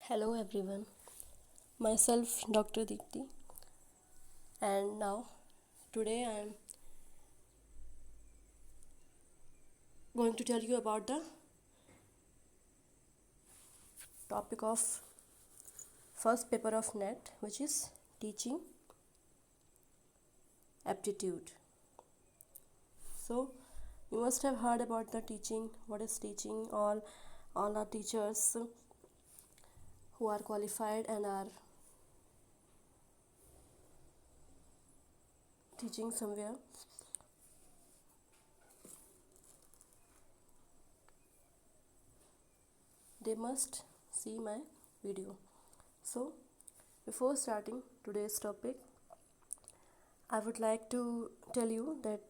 Hello everyone, myself Dr. Deepti, and now today I am going to tell you about the topic of first paper of NET, which is teaching aptitude. So you must have heard about the teaching. What is teaching? All are teachers who are qualified and are teaching somewhere. They must see my video. So before starting today's topic, I would like to tell you that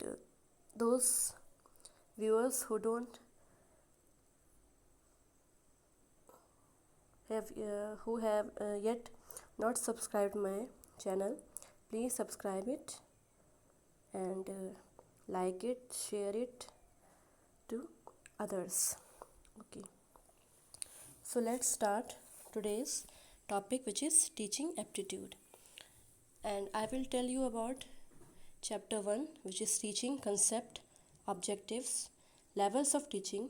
those viewers who have yet not subscribed my channel, please subscribe it and like it, share it to others. Okay, so let's start today's topic, which is teaching aptitude, and I will tell you about chapter 1, which is teaching concept, objectives, levels of teaching,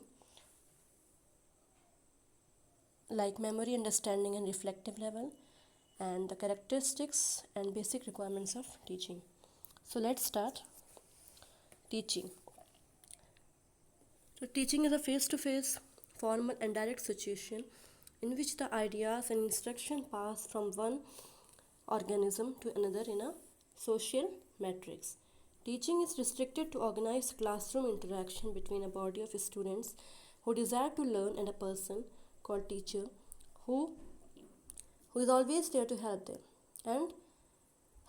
like memory, understanding, and reflective level, and the characteristics and basic requirements of teaching. So let's start teaching. So teaching is a face-to-face, formal and direct situation in which the ideas and instruction pass from one organism to another in a social matrix. Teaching is restricted to organized classroom interaction between a body of students who desire to learn and a person called teacher who, who is always there to help them and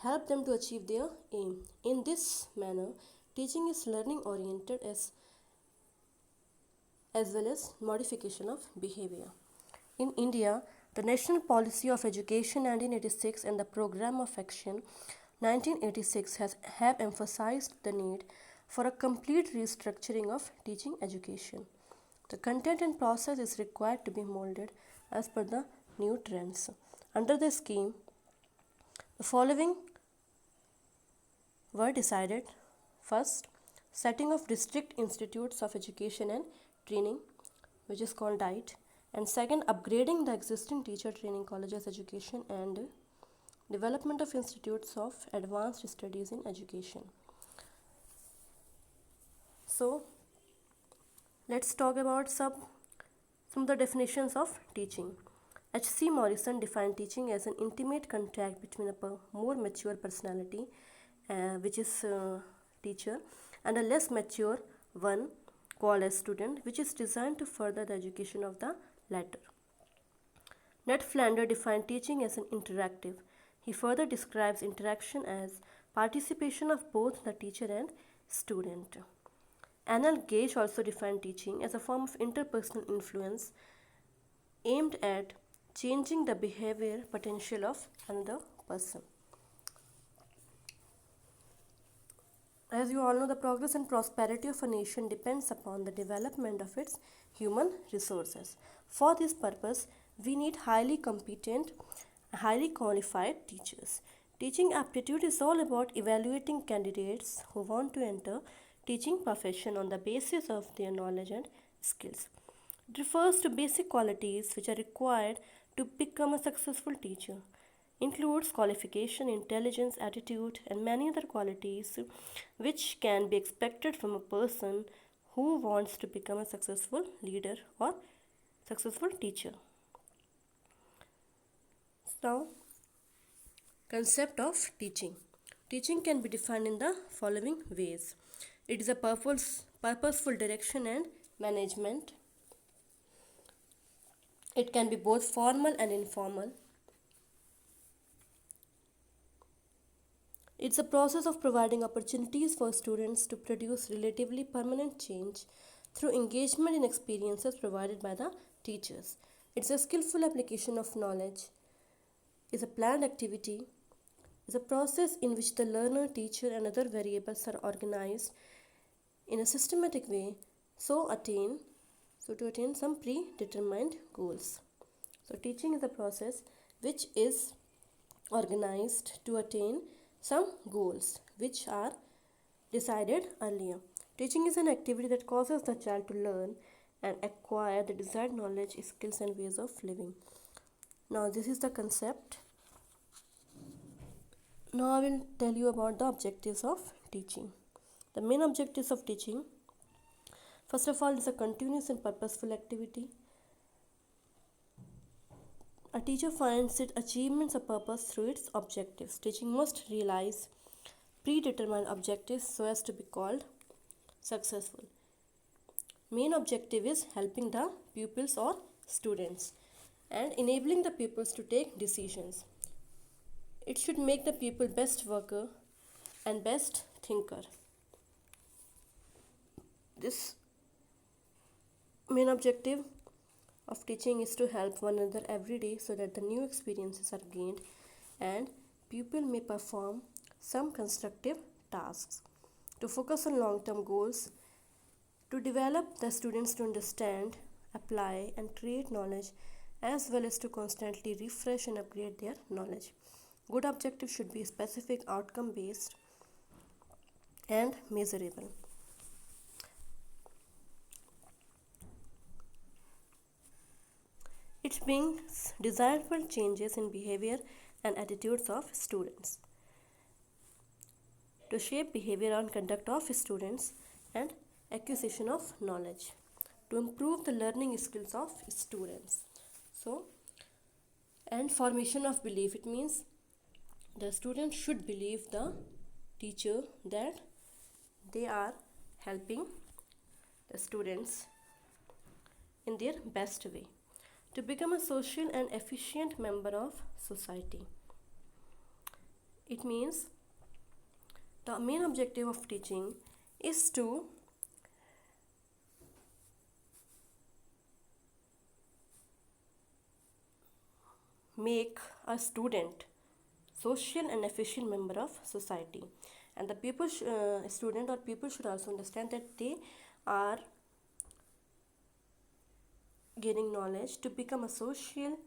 help them to achieve their aim. In this manner, teaching is learning oriented as well as modification of behavior. In India, the National Policy of Education 1986 and the Program of Action 1986 have emphasized the need for a complete restructuring of teaching education. The content and process is required to be molded as per the new trends. Under the scheme, the following were decided. First, setting of district institutes of education and training, which is called DITE, and second, upgrading the existing teacher training colleges education and development of institutes of advanced studies in education. So let's talk about some of the definitions of teaching. H.C. Morrison defined teaching as an intimate contact between a more mature personality, which is teacher, and a less mature one called as student, which is designed to further the education of the latter. Ned Flanders defined teaching as an interactive. He further describes interaction as participation of both the teacher and student. Anil Gage also defined teaching as a form of interpersonal influence aimed at changing the behavior potential of another person. As you all know, the progress and prosperity of a nation depends upon the development of its human resources. For this purpose, we need highly competent, highly qualified teachers. Teaching aptitude is all about evaluating candidates who want to enter teaching profession on the basis of their knowledge and skills. It refers to basic qualities which are required to become a successful teacher. Includes qualification, intelligence, attitude, and many other qualities which can be expected from a person who wants to become a successful leader or successful teacher. Now, concept of teaching. Teaching can be defined in the following ways. It is a purposeful direction and management. It can be both formal and informal. It's a process of providing opportunities for students to produce relatively permanent change through engagement in experiences provided by the teachers. It's a skillful application of knowledge. It's a planned activity. It's a process in which the learner, teacher, and other variables are organized in a systematic way to attain some predetermined goals. So teaching is a process which is organized to attain some goals which are decided earlier. Teaching is an activity that causes the child to learn and acquire the desired knowledge, skills, and ways of living. Now, this is the concept. Now, I will tell you about the objectives of teaching. The main objectives of teaching, first of all, is a continuous and purposeful activity. A teacher finds its achievements a purpose through its objectives. Teaching must realize predetermined objectives so as to be called successful. Main objective is helping the pupils or students and enabling the pupils to take decisions. It should make the pupil best worker and best thinker. This main objective of teaching is to help one another every day so that the new experiences are gained and pupil may perform some constructive tasks. To focus on long-term goals, to develop the students to understand, apply and create knowledge, as well as to constantly refresh and upgrade their knowledge. Good objectives should be specific, outcome based and measurable. It brings desirable changes in behavior and attitudes of students. To shape behavior and conduct of students and acquisition of knowledge. To improve the learning skills of students. And formation of belief. It means the students should believe the teacher that they are helping the students in their best way. To become a social and efficient member of society. It means the main objective of teaching is to make a student social and efficient member of society, and the people student or people should also understand that they are gaining knowledge to become a social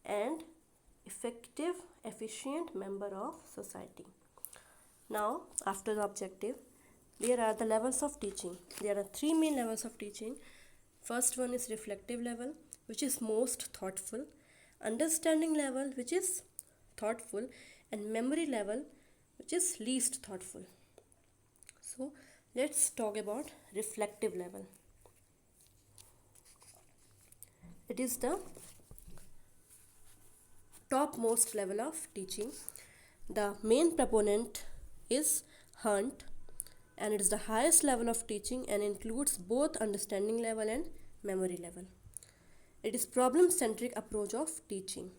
and effective, efficient member of society. Now, after the objective, there are the levels of teaching. There are 3 main levels of teaching. First one is reflective level, which is most thoughtful, understanding level, which is thoughtful, and memory level, which is least thoughtful. So, let's talk about reflective level. It is the topmost level of teaching. The main proponent is Hunt, and it is the highest level of teaching and includes both understanding level and memory level. It is problem-centric approach of teaching.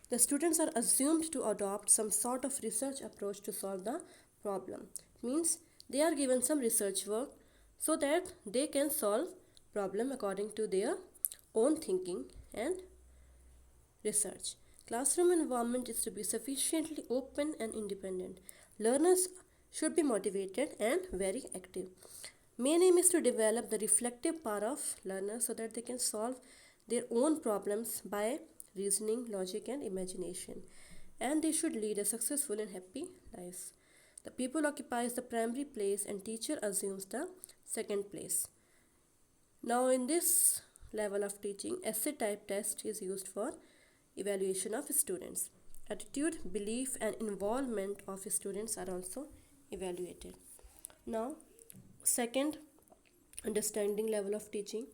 The students are assumed to adopt some sort of research approach to solve the problem. It means they are given some research work so that they can solve problem according to their own thinking and research. Classroom environment is to be sufficiently open and independent. Learners should be motivated and very active. Main aim is to develop the reflective power of learners so that they can solve their own problems by reasoning, logic and imagination. And they should lead a successful and happy life. The pupil occupies the primary place and teacher assumes the second place. Now in this level of teaching, essay type test is used for evaluation of students. Attitude, belief and involvement of students are also evaluated. Now, second understanding level of teaching.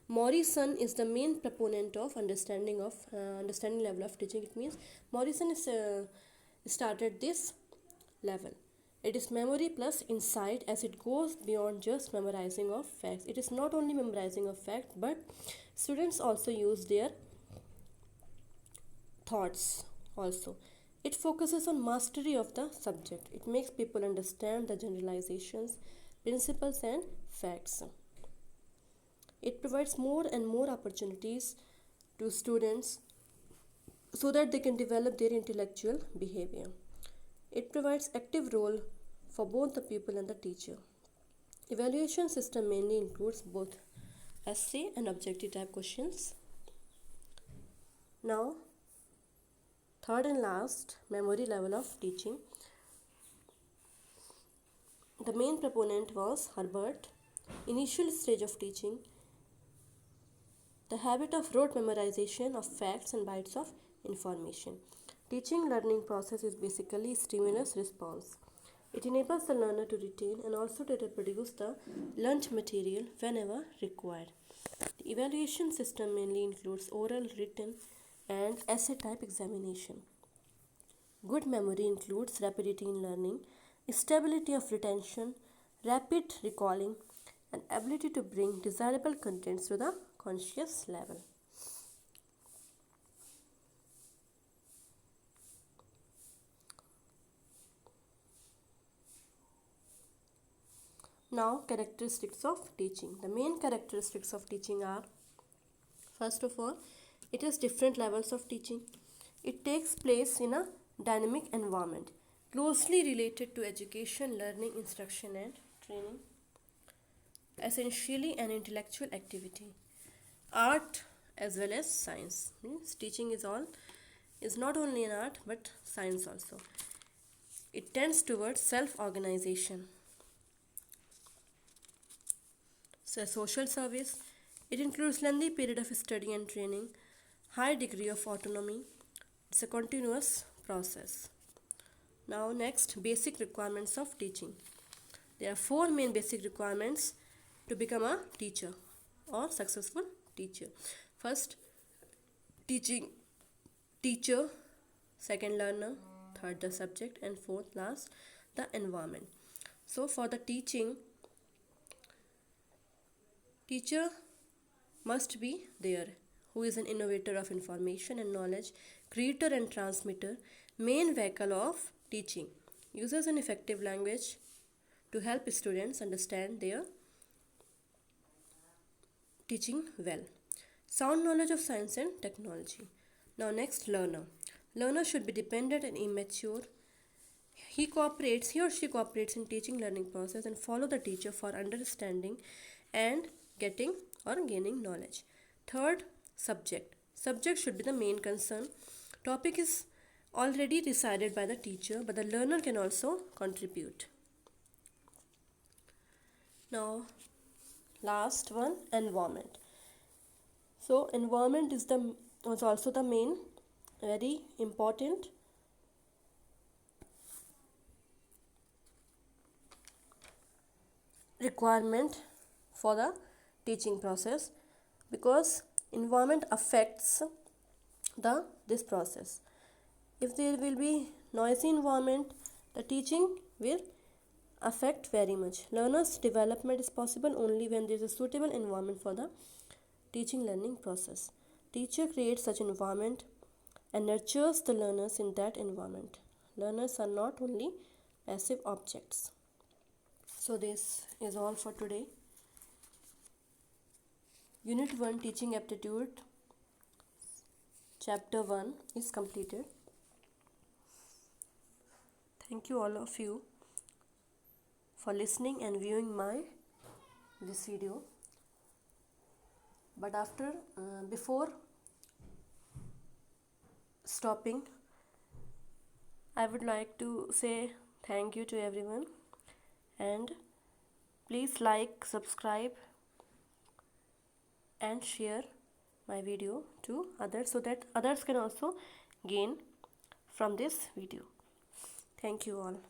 Morrison is the main proponent of understanding level of teaching. It means Morrison is started this level. It is memory plus insight, as it goes beyond just memorizing of facts. It is not only memorizing of facts, but students also use their thoughts also. It focuses on mastery of the subject. It makes people understand the generalizations, principles and facts. It provides more and more opportunities to students so that they can develop their intellectual behavior. It provides active role for both the pupil and the teacher. Evaluation system mainly includes both essay and objective type questions. Now, third and last, memory level of teaching. The main proponent was Herbert. Initial stage of teaching, the habit of rote memorization of facts and bytes of information. Teaching learning process is basically stimulus response. It enables the learner to retain and also to reproduce the learnt material whenever required. The evaluation system mainly includes oral, written, and essay type examination. Good memory includes rapidity in learning, stability of retention, rapid recalling, and ability to bring desirable contents to the conscious level. Now, characteristics of teaching. The main characteristics of teaching are, first of all, it has different levels of teaching. It takes place in a dynamic environment, closely related to education, learning, instruction, and training. Essentially an intellectual activity. Art as well as science. Teaching is not only an art but science also. It tends towards self-organization. So social service. It includes lengthy period of study and training, high degree of autonomy. It's a continuous process. Now next, basic requirements of teaching. There are 4 main basic requirements to become a teacher or successful teacher. First, teacher, second learner, third the subject, and fourth last the environment. So for the teaching, teacher must be there, who is an innovator of information and knowledge, creator and transmitter, main vehicle of teaching, uses an effective language to help students understand their teaching well. Sound knowledge of science and technology. Now next, learner. Learner should be dependent and immature. He or she cooperates in teaching learning process and follow the teacher for understanding and getting or gaining knowledge. Third, subject. Subject should be the main concern. Topic is already decided by the teacher, but the learner can also contribute. Now, last one, environment. So, environment is also the main, very important requirement for the teaching process, because environment affects this process. If there will be noisy environment, the teaching will affect very much. Learners' development is possible only when there is a suitable environment for the teaching learning process. Teacher creates such environment and nurtures the learners in that environment. Learners are not only passive objects. So this is all for today. Unit 1, Teaching Aptitude, Chapter 1 is completed. Thank you all of you for listening and viewing this video. But before stopping, I would like to say thank you to everyone, and please like, subscribe and share my video to others so that others can also gain from this video. Thank you all.